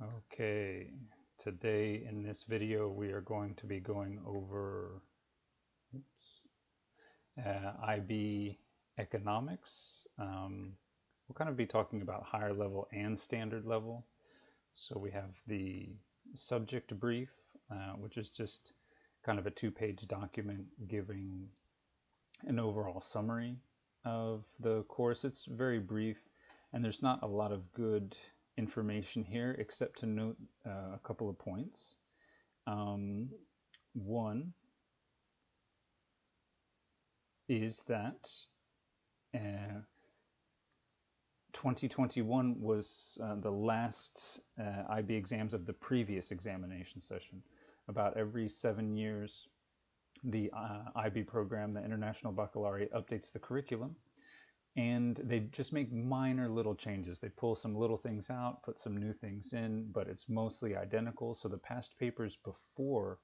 Okay, today in this video we are going to be going over IB economics. We'll kind of be talking about higher level and standard level. So we have the subject brief, which is just kind of a two-page document giving an overall summary of the course. It's very brief, and there's not a lot of good information here except to note a couple of points. One is that 2021 was the last IB exams of the previous examination session. About every 7 years, the IB program, the International Baccalaureate, updates the curriculum, and they just make minor little changes. They pull some little things out, put some new things in, but it's mostly identical. So the past papers before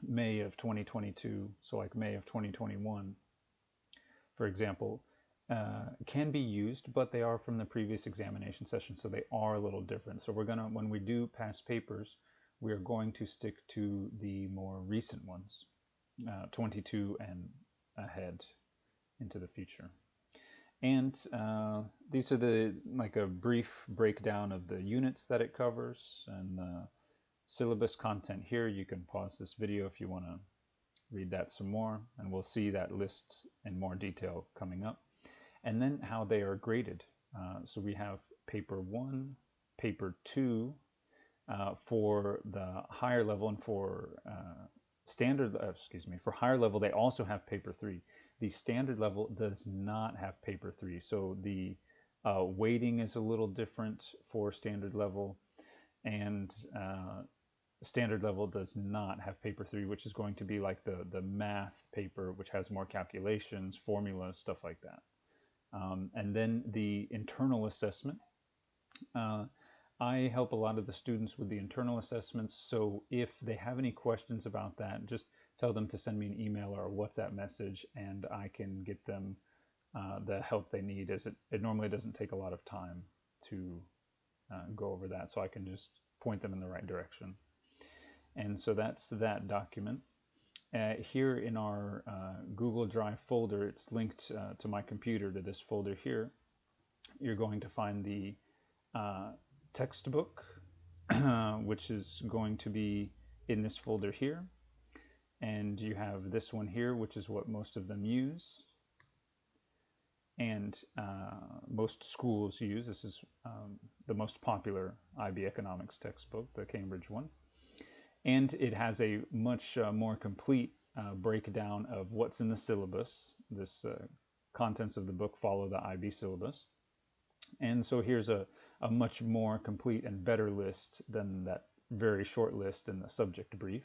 May of 2022, so like May of 2021, for example, can be used, but they are from the previous examination session, so they are a little different. So we're gonna, when we do past papers, we are going to stick to the more recent ones, 22 and ahead into the future. And these are like a brief breakdown of the units that it covers and the syllabus content here. You can pause this video if you want to read that some more, and we'll see that list in more detail coming up. And then how they are graded. So we have paper 1, paper 2 for the higher level, and for for higher level, they also have paper 3. The standard level does not have paper 3. So the weighting is a little different for standard level, and standard level does not have paper 3, which is going to be like the math paper, which has more calculations, formulas, stuff like that. And then the internal assessment. I help a lot of the students with the internal assessments, so if they have any questions about that, just tell them to send me an email or a WhatsApp message, and I can get them the help they need, as it normally doesn't take a lot of time to go over that, so I can just point them in the right direction. And so that's that document. Here in our Google Drive folder, it's linked to my computer, to this folder here. You're going to find the textbook, which is going to be in this folder here. And you have this one here, which is what most of them use. And most schools use. This is the most popular IB economics textbook, the Cambridge one. And it has a much more complete breakdown of what's in the syllabus. This contents of the book follow the IB syllabus. And so here's a much more complete and better list than that very short list in the subject brief.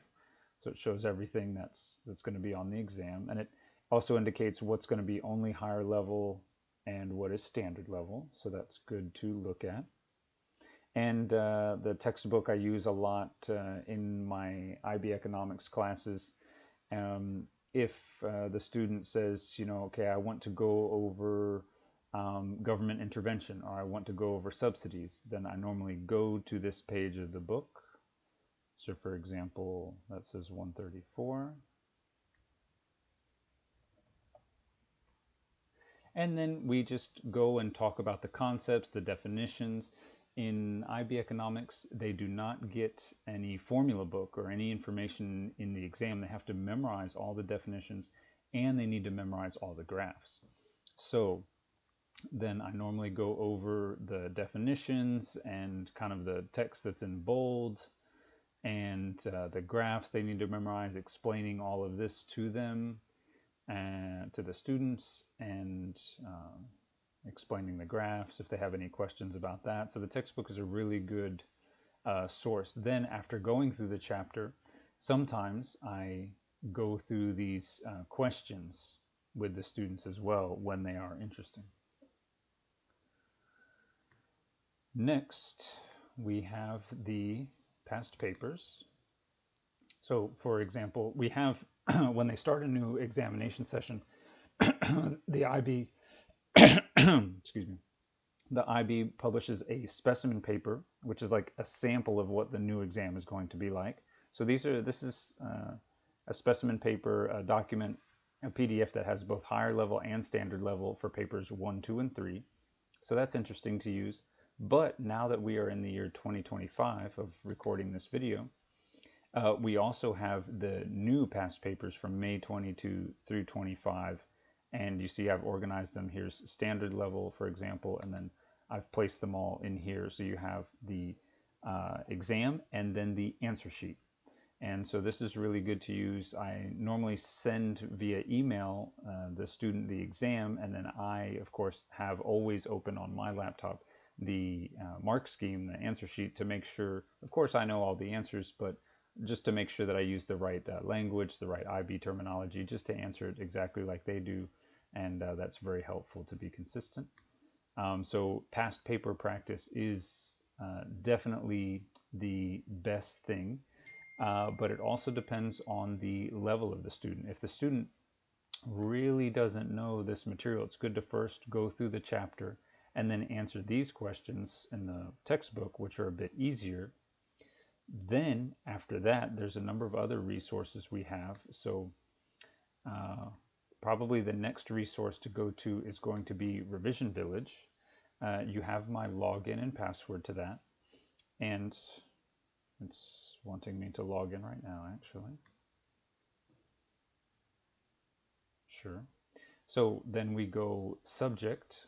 So it shows everything that's going to be on the exam. And it also indicates what's going to be only higher level and what is standard level. So that's good to look at. And the textbook I use a lot in my IB economics classes. If the student says, okay, I want to go over government intervention, or I want to go over subsidies, then I normally go to this page of the book. So for example, that says 134. And then we just go and talk about the concepts, the definitions. In IB economics, they do not get any formula book or any information in the exam. They have to memorize all the definitions, and they need to memorize all the graphs. So then I normally go over the definitions and kind of the text that's in bold, and the graphs they need to memorize, explaining all of this to them and to the students, and explaining the graphs if they have any questions about that. So the textbook is a really good source. Then after going through the chapter, sometimes I go through these questions with the students as well when they are interesting. Next, we have the past papers. So for example, we have, when they start a new examination session, the IB, excuse me, the IB publishes a specimen paper, which is like a sample of what the new exam is going to be like. So this is a specimen paper, a document, a PDF that has both higher level and standard level for papers 1, 2, and 3. So that's interesting to use. But now that we are in the year 2025 of recording this video, we also have the new past papers from May 22 through 25. And you see I've organized them. Here's standard level, for example, and then I've placed them all in here. So you have the exam and then the answer sheet. And so this is really good to use. I normally send via email the student the exam, and then I, of course, have always open on my laptop the mark scheme, the answer sheet, to make sure, of course, I know all the answers, but just to make sure that I use the right language, the right IB terminology, just to answer it exactly like they do. And that's very helpful to be consistent. So past paper practice is definitely the best thing. But it also depends on the level of the student. If the student really doesn't know this material, it's good to first go through the chapter and then answer these questions in the textbook, which are a bit easier. Then after that, there's a number of other resources we have. So probably the next resource to go to is going to be Revision Village. You have my login and password to that. And it's wanting me to log in right now, actually. Sure. So then we go subject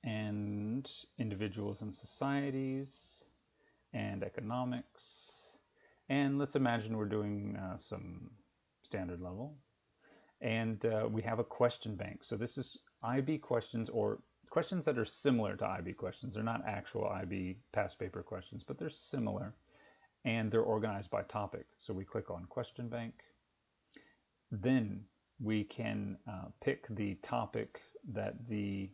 and individuals and societies and economics. And let's imagine we're doing some standard level. And we have a question bank. So this is IB questions, or questions that are similar to IB questions. They're not actual IB past paper questions, but they're similar. And they're organized by topic. So we click on question bank. Then we can pick the topic that the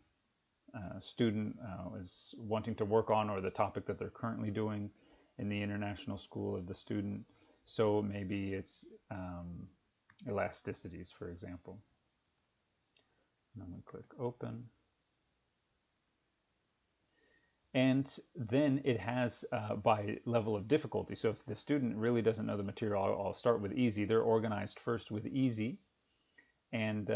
student is wanting to work on, or the topic that they're currently doing in the International School of the Student. So maybe it's elasticities, for example. And I'm going to click open. And then it has by level of difficulty. So if the student really doesn't know the material, I'll start with easy. They're organized first with easy, and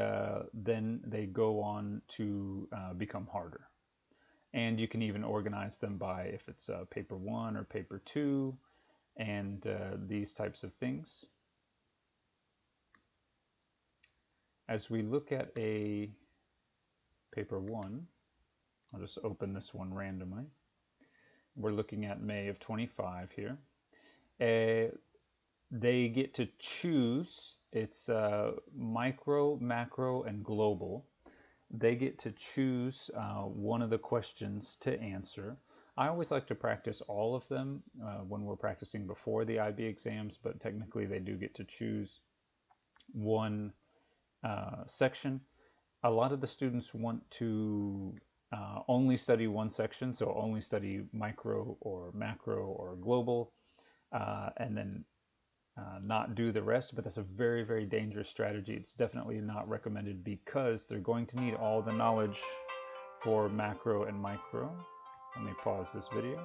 then they go on to become harder. And you can even organize them by if it's paper 1 or paper 2, and these types of things. As we look at a paper 1, I'll just open this one randomly. We're looking at May of 25 here. They get to choose, it's micro, macro, and global. They get to choose one of the questions to answer. I always like to practice all of them when we're practicing before the IB exams, but technically they do get to choose one section. A lot of the students want to only study one section, so only study micro or macro or global, and then not do the rest, but that's a very, very dangerous strategy. It's definitely not recommended because they're going to need all the knowledge for macro and micro. Let me pause this video.